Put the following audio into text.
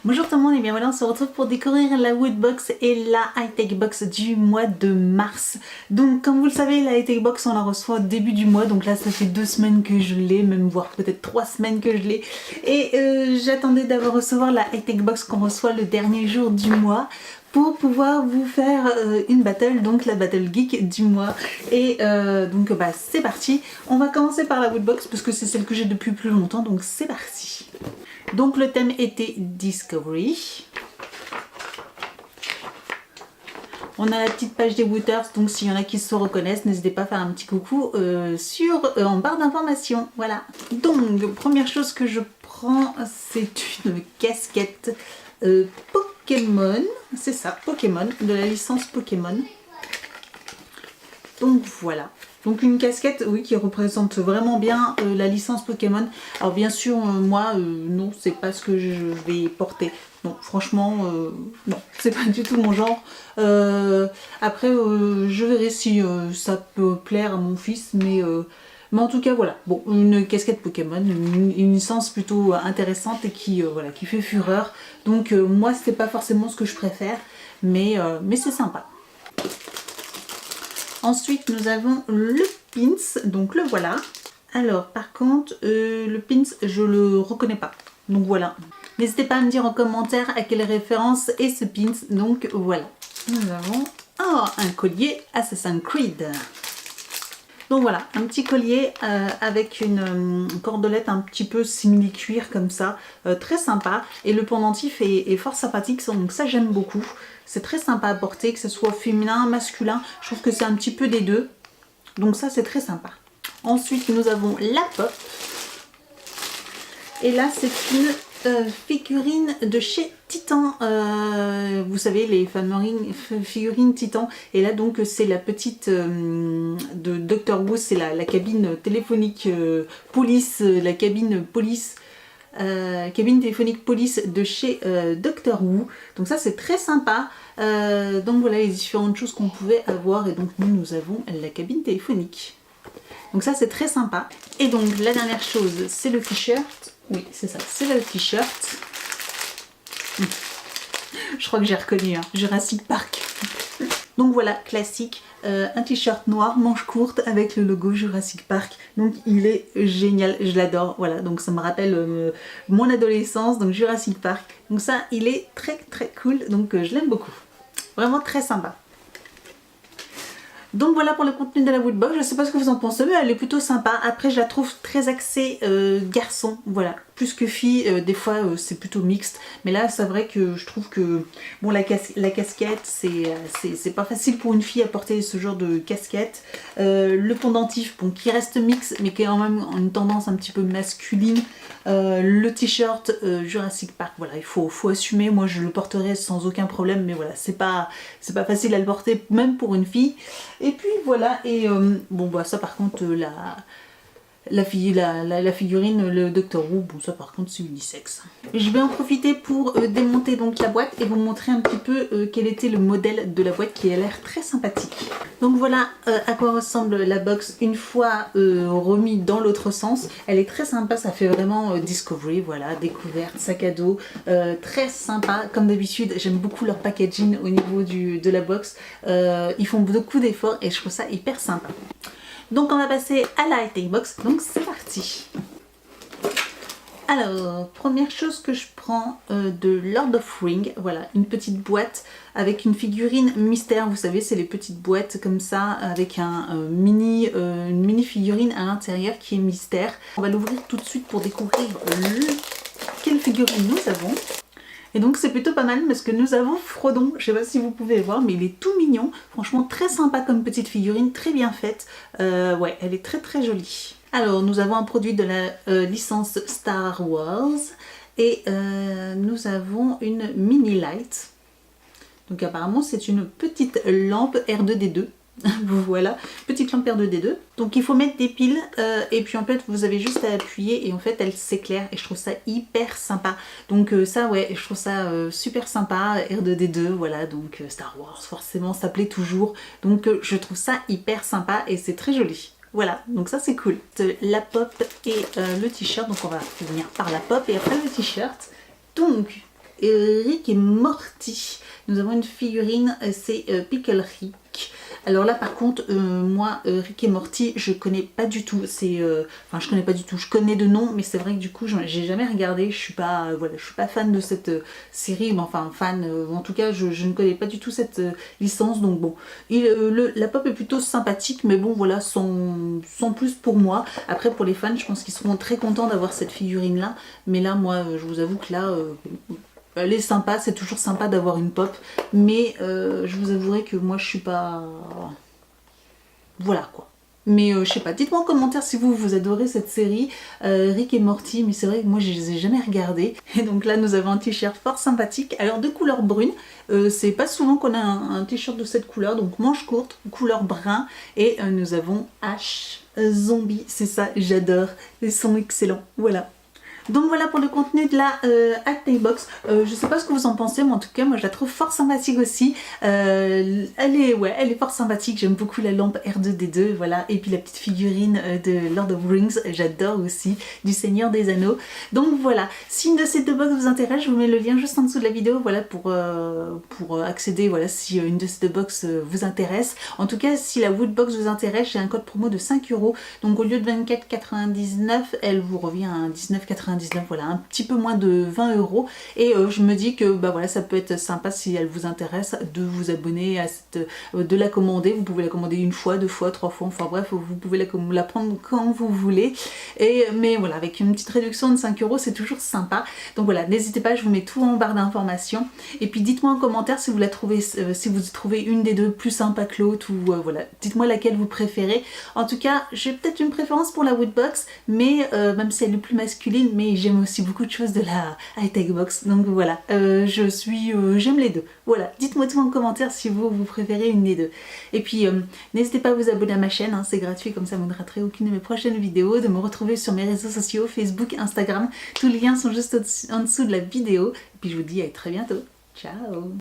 Bonjour tout le monde et bien voilà, on se retrouve pour découvrir la Woodbox et la High-Tech Box du mois de mars. Donc comme vous le savez, la High-Tech Box on la reçoit au début du mois, donc là ça fait 2 semaines que je l'ai, même voire peut-être 3 semaines que je l'ai. Et j'attendais d'avoir recevoir la High-Tech Box qu'on reçoit le dernier jour du mois pour pouvoir vous faire une battle, donc la Battle Geek du mois. Et donc bah c'est parti, on va commencer par la Woodbox parce que c'est celle que j'ai depuis plus longtemps, donc c'est parti. Donc le thème était Discovery. On a la petite page des Wooters, donc s'il y en a qui se reconnaissent, n'hésitez pas à faire un petit coucou en barre d'informations. Voilà. Donc première chose que je prends, c'est une casquette Pokémon. C'est ça, Pokémon, de la licence Pokémon. Donc voilà. Donc une casquette, oui, qui représente vraiment bien la licence Pokémon. Alors bien sûr, moi, non, c'est pas ce que je vais porter. Non, franchement, non, c'est pas du tout mon genre. Après, je verrai si ça peut plaire à mon fils, mais en tout cas, voilà. Bon, une casquette Pokémon, une licence plutôt intéressante et qui, voilà, qui fait fureur. Donc moi, c'était pas forcément ce que je préfère, mais c'est sympa. Ensuite, nous avons le pins, donc le voilà. Alors, par contre, le pins, je le reconnais pas. Donc voilà. N'hésitez pas à me dire en commentaire à quelle référence est ce pins. Donc voilà. Nous avons un collier Assassin's Creed. Donc voilà, un petit collier avec une cordelette un petit peu simili-cuir comme ça, très sympa. Et le pendentif est fort sympathique, donc ça j'aime beaucoup. C'est très sympa à porter, que ce soit féminin, masculin. Je trouve que c'est un petit peu des deux. Donc ça c'est très sympa. Ensuite nous avons la pop. Et là c'est une figurine de chez Titan, vous savez les figurines Titan, et là donc c'est la petite de Doctor Who, c'est la cabine téléphonique police, la cabine police, cabine téléphonique police de chez Doctor Who, donc ça c'est très sympa. Donc voilà les différentes choses qu'on pouvait avoir, et donc nous avons la cabine téléphonique, donc ça c'est très sympa. Et donc la dernière chose c'est le t-shirt. Oui, c'est ça, c'est le t-shirt. Je crois que j'ai reconnu, hein, Jurassic Park. Donc voilà, classique, un t-shirt noir, manche courte avec le logo Jurassic Park. Donc il est génial, je l'adore. Voilà, donc ça me rappelle mon adolescence, donc Jurassic Park. Donc ça, il est très très cool, donc je l'aime beaucoup. Vraiment très sympa. Donc voilà pour le contenu de la Woodbox, je sais pas ce que vous en pensez, mais elle est plutôt sympa. Après je la trouve très axée garçon, voilà, plus que fille, des fois c'est plutôt mixte. Mais là c'est vrai que je trouve que, bon la casquette c'est pas facile pour une fille à porter ce genre de casquette. Le pendentif, bon qui reste mix, mais qui a quand même une tendance un petit peu masculine. Le t-shirt Jurassic Park, voilà, il faut assumer, moi je le porterai sans aucun problème, mais voilà, c'est pas facile à le porter même pour une fille. Et puis voilà, et bon bah ça par contre la figurine, le Doctor Who, bon ça par contre c'est unisexe. Je vais en profiter pour démonter donc la boîte et vous montrer un petit peu quel était le modèle de la boîte, qui a l'air très sympathique. Donc voilà à quoi ressemble la box une fois remis dans l'autre sens. Elle est très sympa, ça fait vraiment Discovery, voilà, découverte, sac à dos, très sympa. Comme d'habitude, j'aime beaucoup leur packaging au niveau de la box. Ils font beaucoup d'efforts et je trouve ça hyper sympa. Donc on va passer à la High-Tech Box, donc c'est parti. Alors, première chose que je prends de Lord of Ring, voilà, une petite boîte avec une figurine mystère, vous savez, c'est les petites boîtes comme ça, avec une mini figurine à l'intérieur qui est mystère. On va l'ouvrir tout de suite pour découvrir quelle figurine nous avons. Et donc c'est plutôt pas mal parce que nous avons Frodon, je sais pas si vous pouvez voir, mais il est tout mignon, franchement très sympa comme petite figurine, très bien faite, ouais, elle est très très jolie. Alors nous avons un produit de la licence Star Wars, et nous avons une mini light, donc apparemment c'est une petite lampe R2D2. Voilà, petite lampe R2D2. Donc il faut mettre des piles et puis en fait vous avez juste à appuyer et en fait elle s'éclaire, et je trouve ça hyper sympa. Donc ça ouais, je trouve ça super sympa, R2D2, voilà, donc Star Wars forcément ça plaît toujours. Donc je trouve ça hyper sympa et c'est très joli. Voilà, donc ça c'est cool. La pop et le t-shirt, donc on va finir par la pop et après le t-shirt. Donc Rick et Morty. Nous avons une figurine, c'est Pickle Rick. Alors là par contre, moi Rick et Morty, je connais pas du tout. Enfin je connais pas du tout. Je connais de nom, mais c'est vrai que du coup j'ai jamais regardé. Je suis pas voilà, je suis pas fan de cette série, mais enfin fan. En tout cas, je ne connais pas du tout cette licence. Donc bon, la pop est plutôt sympathique, mais bon voilà, sans plus pour moi. Après pour les fans, je pense qu'ils seront très contents d'avoir cette figurine là. Mais là moi, je vous avoue que là. Elle est sympa, c'est toujours sympa d'avoir une pop, mais je vous avouerai que moi je suis pas... Voilà quoi. Mais je sais pas, dites-moi en commentaire si vous adorez cette série, Rick et Morty, mais c'est vrai que moi je les ai jamais regardés. Et donc là nous avons un t-shirt fort sympathique, alors de couleur brune, c'est pas souvent qu'on a un t-shirt de cette couleur, donc manche courte, couleur brun, et nous avons Ash Zombie, c'est ça, j'adore, ils sont excellents, voilà. Donc voilà pour le contenu de la Hightech Box. Je sais pas ce que vous en pensez, mais en tout cas moi je la trouve fort sympathique aussi. Elle est fort sympathique, j'aime beaucoup la lampe R2D2, voilà, et puis la petite figurine de Lord of Rings, j'adore aussi, du Seigneur des Anneaux. Donc voilà, si une de ces deux box vous intéresse, je vous mets le lien juste en dessous de la vidéo, voilà, pour accéder, voilà, si une de ces deux box vous intéresse. En tout cas, si la Woodbox vous intéresse, j'ai un code promo de 5 €, donc au lieu de 24,99, elle vous revient à 19,99. Voilà, un petit peu moins de 20 €, et je me dis que bah voilà, ça peut être sympa si elle vous intéresse de vous abonner à cette, de la commander. Vous pouvez la commander une fois, deux fois, trois fois, enfin bref, vous pouvez la prendre quand vous voulez, mais voilà, avec une petite réduction de 5 €, c'est toujours sympa. Donc voilà, n'hésitez pas, je vous mets tout en barre d'informations, et puis dites-moi en commentaire si vous la trouvez, si vous trouvez une des deux plus sympa que l'autre, ou voilà, dites-moi laquelle vous préférez. En tout cas, j'ai peut-être une préférence pour la Woodbox, mais même si elle est plus masculine, mais j'aime aussi beaucoup de choses de la Hightech Box, donc voilà, j'aime les deux. Voilà, dites-moi tout en commentaire si vous préférez une des deux. Et puis n'hésitez pas à vous abonner à ma chaîne, hein, c'est gratuit, comme ça vous ne raterez aucune de mes prochaines vidéos, de me retrouver sur mes réseaux sociaux, Facebook, Instagram, tous les liens sont juste en dessous de la vidéo. Et puis je vous dis à très bientôt, ciao.